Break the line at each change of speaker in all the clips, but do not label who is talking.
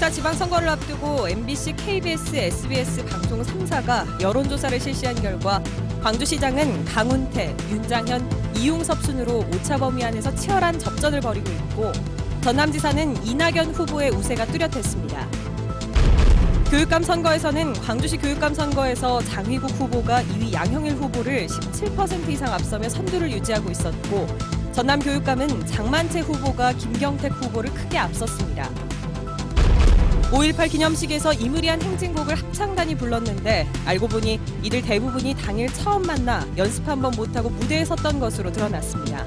6사 지방선거를 앞두고 MBC, KBS, SBS 방송 3사가 여론조사를 실시한 결과 광주시장은 강훈태, 윤장현, 이용섭 순으로 오차범위 안에서 치열한 접전을 벌이고 있고 전남지사는 이낙연 후보의 우세가 뚜렷했습니다. 교육감 선거에서는 광주시 교육감 선거에서 장위국 후보가 2위 양형일 후보를 17% 이상 앞서며 선두를 유지하고 있었고 전남 교육감은 장만채 후보가 김경택 후보를 크게 앞섰습니다. 5.18 기념식에서 이무리한 행진곡을 합창단이 불렀는데 알고 보니 이들 대부분이 당일 처음 만나 연습 한번 못하고 무대에 섰던 것으로 드러났습니다.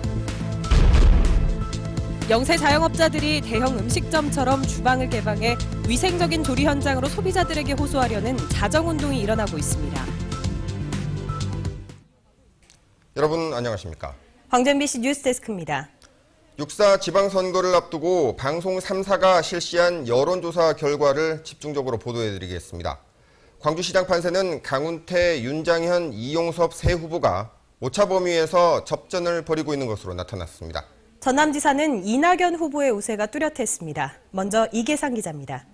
영세 자영업자들이 대형 음식점처럼 주방을 개방해 위생적인 조리 현장으로 소비자들에게 호소하려는 자정운동이 일어나고 있습니다.
여러분 안녕하십니까?
광주 MBC 뉴스데스크입니다.
6사 지방선거를 앞두고 방송 3사가 실시한 여론조사 결과를 집중적으로 보도해드리겠습니다. 광주시장 판세는 강훈태, 윤장현, 이용섭 세 후보가 오차 범위에서 접전을 벌이고 있는 것으로 나타났습니다.
전남지사는 이낙연 후보의 우세가 뚜렷했습니다. 먼저 이계상 기자입니다.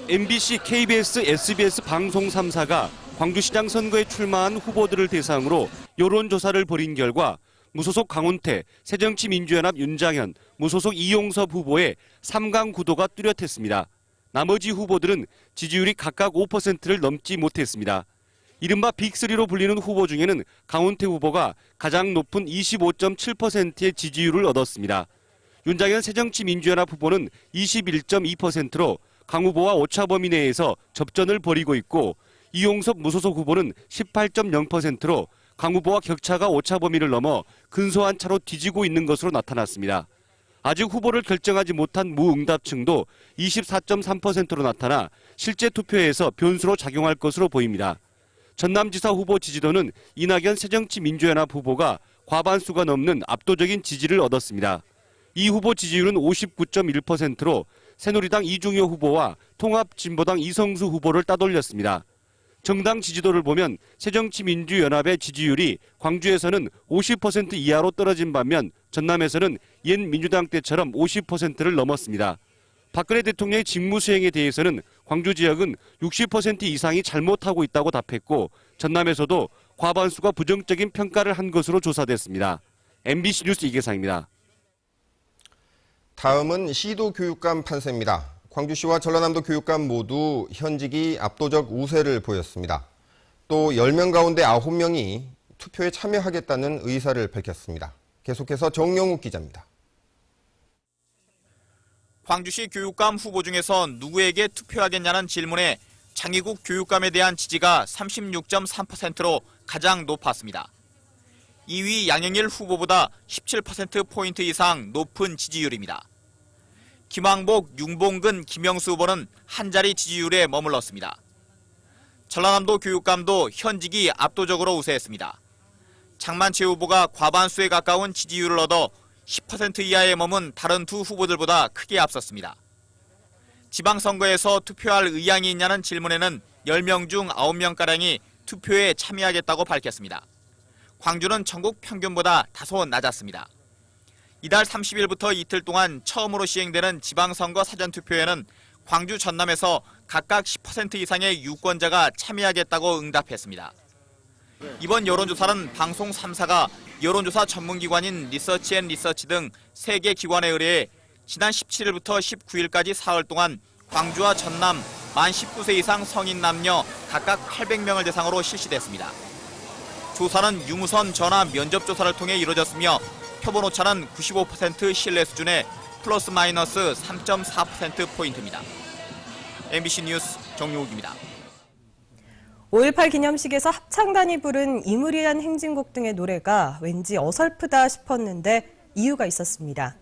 MBC, KBS, SBS 방송 3사가 광주시장 선거에 출마한 후보들을 대상으로 여론조사를 벌인 결과 무소속 강훈태, 새정치민주연합 윤장현, 무소속 이용섭 후보의 3강 구도가 뚜렷했습니다. 나머지 후보들은 지지율이 각각 5%를 넘지 못했습니다. 이른바 빅3로 불리는 후보 중에는 강훈태 후보가 가장 높은 25.7%의 지지율을 얻었습니다. 윤장현 새정치민주연합 후보는 21.2%로 강 후보와 오차범위 내에서 접전을 벌이고 있고 이용섭 무소속 후보는 18.0%로 강 후보와 격차가 오차범위를 넘어 근소한 차로 뒤지고 있는 것으로 나타났습니다. 아직 후보를 결정하지 못한 무응답층도 24.3%로 나타나 실제 투표에서 변수로 작용할 것으로 보입니다. 전남지사 후보 지지도는 이낙연 새정치민주연합 후보가 과반수가 넘는 압도적인 지지를 얻었습니다. 이 후보 지지율은 59.1%로 새누리당 이중효 후보와 통합진보당 이성수 후보를 따돌렸습니다. 정당 지지도를 보면 새정치민주연합의 지지율이 광주에서는 50% 이하로 떨어진 반면 전남에서는 옛 민주당 때처럼 50%를 넘었습니다. 박근혜 대통령의 직무 수행에 대해서는 광주 지역은 60% 이상이 잘못하고 있다고 답했고 전남에서도 과반수가 부정적인 평가를 한 것으로 조사됐습니다. MBC 뉴스 이계상입니다.
다음은 시도 교육감 판세입니다. 광주시와 전라남도 교육감 모두 현직이 압도적 우세를 보였습니다. 또 10명 가운데 9명이 투표에 참여하겠다는 의사를 밝혔습니다. 계속해서 정영욱 기자입니다.
광주시 교육감 후보 중에서 누구에게 투표하겠냐는 질문에 장희국 교육감에 대한 지지가 36.3%로 가장 높았습니다. 2위 양영일 후보보다 17%포인트 이상 높은 지지율입니다. 김왕복, 윤봉근, 김영수 후보는 한 자리 지지율에 머물렀습니다. 전라남도 교육감도 현직이 압도적으로 우세했습니다. 장만채 후보가 과반수에 가까운 지지율을 얻어 10% 이하에 머문 다른 두 후보들보다 크게 앞섰습니다. 지방선거에서 투표할 의향이 있냐는 질문에는 10명 중 9명가량이 투표에 참여하겠다고 밝혔습니다. 광주는 전국 평균보다 다소 낮았습니다. 이달 30일부터 이틀 동안 처음으로 시행되는 지방선거 사전투표에는 광주 전남에서 각각 10% 이상의 유권자가 참여하겠다고 응답했습니다. 이번 여론조사는 방송 3사가 여론조사 전문기관인 리서치앤리서치 등 3개 기관에 의뢰해 지난 17일부터 19일까지 사흘 동안 광주와 전남 만 19세 이상 성인 남녀 각각 800명을 대상으로 실시됐습니다. 조사는 유무선 전화 면접조사를 통해 이루어졌으며 표본 오차는 95% 신뢰 수준의 플러스 마이너스 3.4%포인트입니다. MBC 뉴스 정용욱입니다.
5.18 기념식에서 합창단이 부른 이무리한 행진곡 등의 노래가 왠지 어설프다 싶었는데 이유가 있었습니다.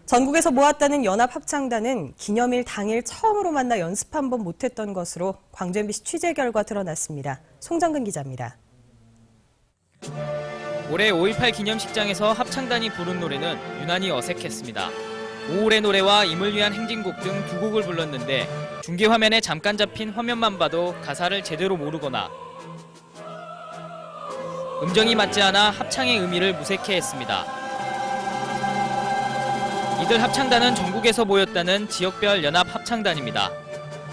전국에서 모았다는 연합합창단은 기념일 당일 처음으로 만나 연습 한 번 못했던 것으로 광주 MBC 취재 결과 드러났습니다. 송정근 기자입니다.
올해 5.18 기념식장에서 합창단이 부른 노래는 유난히 어색했습니다. 5월의 노래와 임을 위한 행진곡 등 두 곡을 불렀는데 중계 화면에 잠깐 잡힌 화면만 봐도 가사를 제대로 모르거나 음정이 맞지 않아 합창의 의미를 무색해했습니다. 이들 합창단은 전국에서 모였다는 지역별 연합 합창단입니다.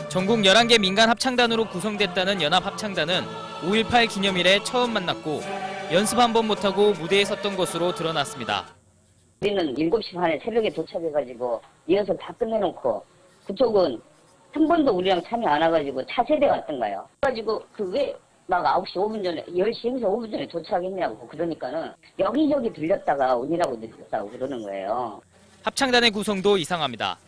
전국 11개 민간 합창단으로 구성됐다는 연합 합창단은 5.18 기념일에 처음 만났고 연습 한 번 못하고 무대에 섰던 것으로 드러났습니다.
우리는 7시 반에 새벽에 도착해가지고 리허설 다 끝내놓고 그쪽은 한 번도 우리랑 참여 안 와가지고 차세대 왔던가요. 그래가지고 왜 막 9시 5분 전에 10시 행사 5분 전에 도착했냐고 그러니까는 여기저기 들렸다가 오니라고 늦었다고 그러는 거예요.
합창단의 구성도 이상합니다.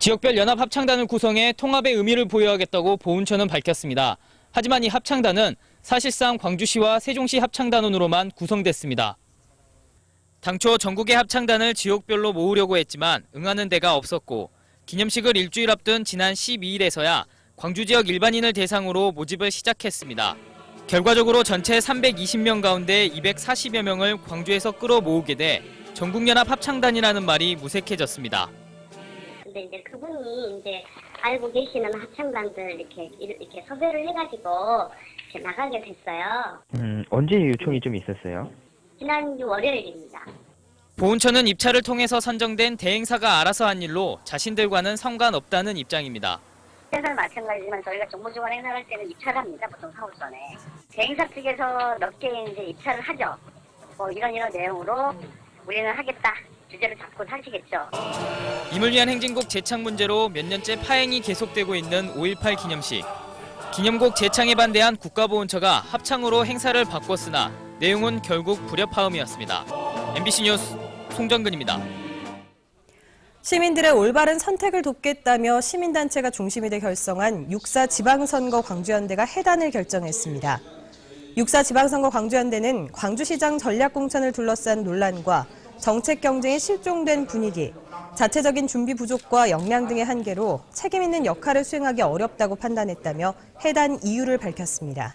지역별 연합 합창단을 구성해 통합의 의미를 보여야겠다고 보훈처는 밝혔습니다. 하지만 이 합창단은 사실상 광주시와 세종시 합창단원으로만 구성됐습니다. 당초 전국의 합창단을 지역별로 모으려고 했지만 응하는 데가 없었고 기념식을 일주일 앞둔 지난 12일에서야 광주 지역 일반인을 대상으로 모집을 시작했습니다. 결과적으로 전체 320명 가운데 240여 명을 광주에서 끌어모으게 돼 전국연합 합창단이라는 말이 무색해졌습니다.
근데 이제 그분이 이제 알고 계시는 합창단들 이렇게 섭외를 해가지고 이렇게 나가게 됐어요.
언제 요청이 좀 있었어요?
지난주 월요일입니다.
보훈처는 입찰을 통해서 선정된 대행사가 알아서 한 일로 자신들과는 상관없다는 입장입니다.
회사는 마찬가지지만 저희가 정보주간 행사를 할 때는 입찰을 합니다. 보통 사업선에. 대행사 측에서 몇 개 이제 입찰을 하죠. 뭐 이런 내용으로 우리는 하겠다. 주제를 잡고 하시겠죠.
임을 위한 행진곡 재창 문제로 몇 년째 파행이 계속되고 있는 5.18 기념식. 기념곡 재창에 반대한 국가보훈처가 합창으로 행사를 바꿨으나 내용은 결국 불협화음이었습니다. MBC 뉴스 송정근입니다.
시민들의 올바른 선택을 돕겠다며 시민단체가 중심이 돼 결성한 6.4 지방선거 광주연대가 해단을 결정했습니다. 6.4 지방선거 광주연대는 광주시장 전략공천을 둘러싼 논란과 정책 경쟁이 실종된 분위기, 자체적인 준비 부족과 역량 등의 한계로 책임 있는 역할을 수행하기 어렵다고 판단했다며 해단 이유를 밝혔습니다.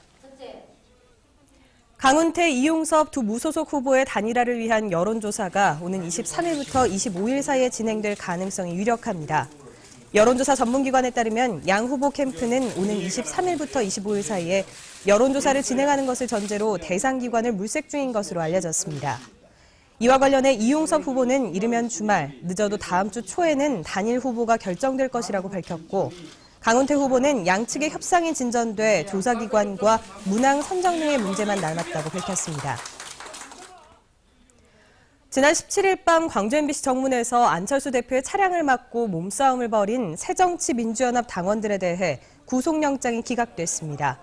강훈태, 이용섭 두 무소속 후보의 단일화를 위한 여론조사가 오는 23일부터 25일 사이에 진행될 가능성이 유력합니다. 여론조사 전문기관에 따르면 양 후보 캠프는 오는 23일부터 25일 사이에 여론조사를 진행하는 것을 전제로 대상 기관을 물색 중인 것으로 알려졌습니다. 이와 관련해 이용섭 후보는 이르면 주말, 늦어도 다음 주 초에는 단일 후보가 결정될 것이라고 밝혔고 강훈태 후보는 양측의 협상이 진전돼 조사기관과 문항 선정 등의 문제만 남았다고 밝혔습니다. 지난 17일 밤 광주 MBC 정문에서 안철수 대표의 차량을 막고 몸싸움을 벌인 새정치민주연합 당원들에 대해 구속영장이 기각됐습니다.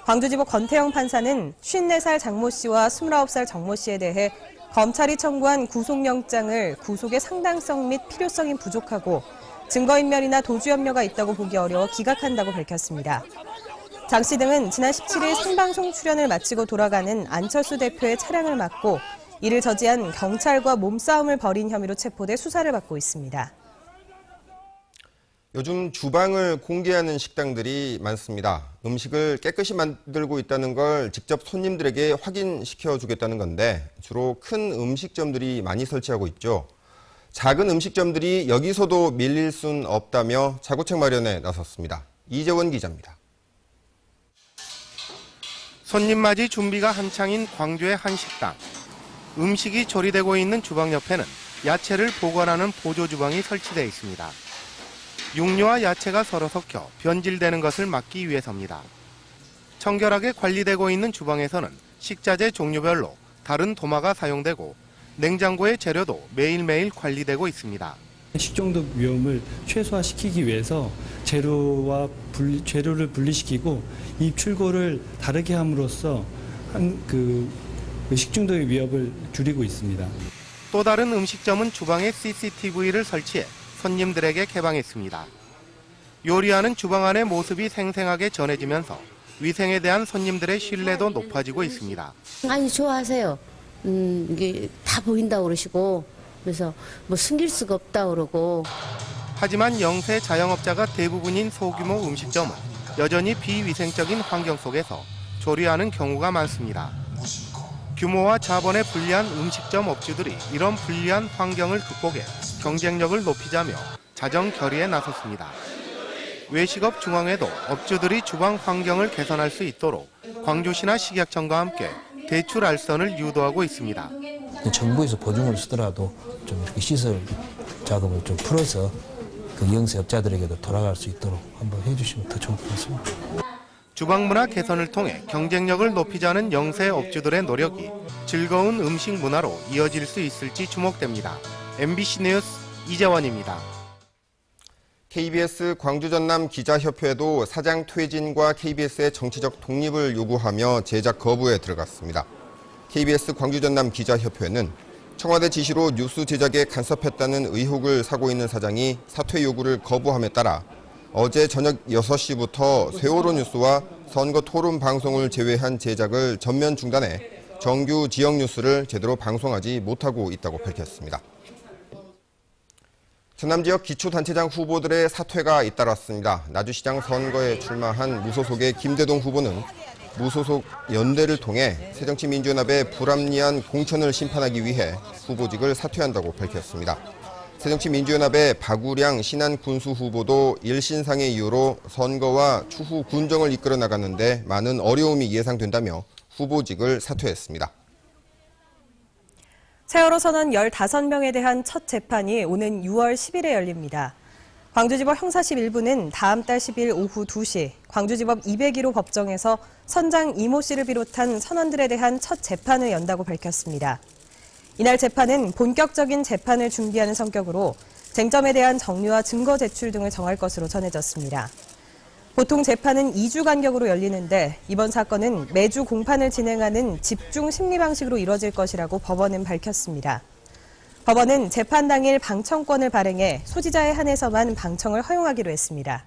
광주지법 권태영 판사는 54살 장모 씨와 29살 정모 씨에 대해 검찰이 청구한 구속영장을 구속의 상당성 및 필요성이 부족하고 증거인멸이나 도주염려가 있다고 보기 어려워 기각한다고 밝혔습니다. 장 씨 등은 지난 17일 생방송 출연을 마치고 돌아가는 안철수 대표의 차량을 막고 이를 저지한 경찰과 몸싸움을 벌인 혐의로 체포돼 수사를 받고 있습니다.
요즘 주방을 공개하는 식당들이 많습니다. 음식을 깨끗이 만들고 있다는 걸 직접 손님들에게 확인시켜 주겠다는 건데 주로 큰 음식점들이 많이 설치하고 있죠. 작은 음식점들이 여기서도 밀릴 순 없다며 자구책 마련에 나섰습니다. 이재원 기자입니다.
손님 맞이 준비가 한창인 광주의 한 식당. 음식이 조리되고 있는 주방 옆에는 야채를 보관하는 보조주방이 설치되어 있습니다. 육류와 야채가 서로 섞여 변질되는 것을 막기 위해서입니다. 청결하게 관리되고 있는 주방에서는 식자재 종류별로 다른 도마가 사용되고 냉장고의 재료도 매일매일 관리되고 있습니다.
식중독 위험을 최소화시키기 위해서 재료를 분리시키고 입출고를 다르게 함으로써 식중독의 위협을 줄이고 있습니다.
또 다른 음식점은 주방에 CCTV를 설치해 손님들에게 개방했습니다. 요리하는 주방 안의 모습이 생생하게 전해지면서 위생에 대한 손님들의 신뢰도 높아지고 있습니다.
많이 좋아하세요. 이게 다 보인다고 그러시고 그래서 뭐 숨길 수가 없다고 그러고.
하지만 영세 자영업자가 대부분인 소규모 음식점은 여전히 비위생적인 환경 속에서 조리하는 경우가 많습니다. 규모와 자본에 불리한 음식점 업주들이 이런 불리한 환경을 극복해 경쟁력을 높이자며 자정 결의에 나섰습니다. 외식업 중앙에도 업주들이 주방 환경을 개선할 수 있도록 광주시나 식약청과 함께 대출 알선을 유도하고 있습니다.
정부에서 보증을 쓰더라도 좀 이렇게 시설 자금을 좀 풀어서 그 영세업자들에게도 돌아갈 수 있도록 한번 해주시면 더 좋을 것 같습니다.
주방문화 개선을 통해 경쟁력을 높이자는 영세업주들의 노력이 즐거운 음식 문화로 이어질 수 있을지 주목됩니다. MBC 뉴스 이재원입니다.
KBS 광주 전남 기자협회도 사장 퇴진과 KBS의 정치적 독립을 요구하며 제작 거부에 들어갔습니다. KBS 광주 전남 기자협회는 청와대 지시로 뉴스 제작에 간섭했다는 의혹을 사고 있는 사장이 사퇴 요구를 거부함에 따라 어제 저녁 6시부터 세월호 뉴스와 선거 토론 방송을 제외한 제작을 전면 중단해 정규 지역 뉴스를 제대로 방송하지 못하고 있다고 밝혔습니다. 전남 지역 기초단체장 후보들의 사퇴가 잇따랐습니다. 나주시장 선거에 출마한 무소속의 김대동 후보는 무소속 연대를 통해 새정치민주연합의 불합리한 공천을 심판하기 위해 후보직을 사퇴한다고 밝혔습니다. 새정치민주연합의 박우량 신안군수 후보도 일신상의 이유로 선거와 추후 군정을 이끌어 나가는데 많은 어려움이 예상된다며 후보직을 사퇴했습니다.
세월호 선원 15명에 대한 첫 재판이 오는 6월 10일에 열립니다. 광주지법 형사실 1부는 다음 달 10일 오후 2시 광주지법 201호 법정에서 선장 이모 씨를 비롯한 선원들에 대한 첫 재판을 연다고 밝혔습니다. 이날 재판은 본격적인 재판을 준비하는 성격으로 쟁점에 대한 정리와 증거 제출 등을 정할 것으로 전해졌습니다. 보통 재판은 2주 간격으로 열리는데 이번 사건은 매주 공판을 진행하는 집중 심리 방식으로 이뤄질 것이라고 법원은 밝혔습니다. 법원은 재판 당일 방청권을 발행해 소지자에 한해서만 방청을 허용하기로 했습니다.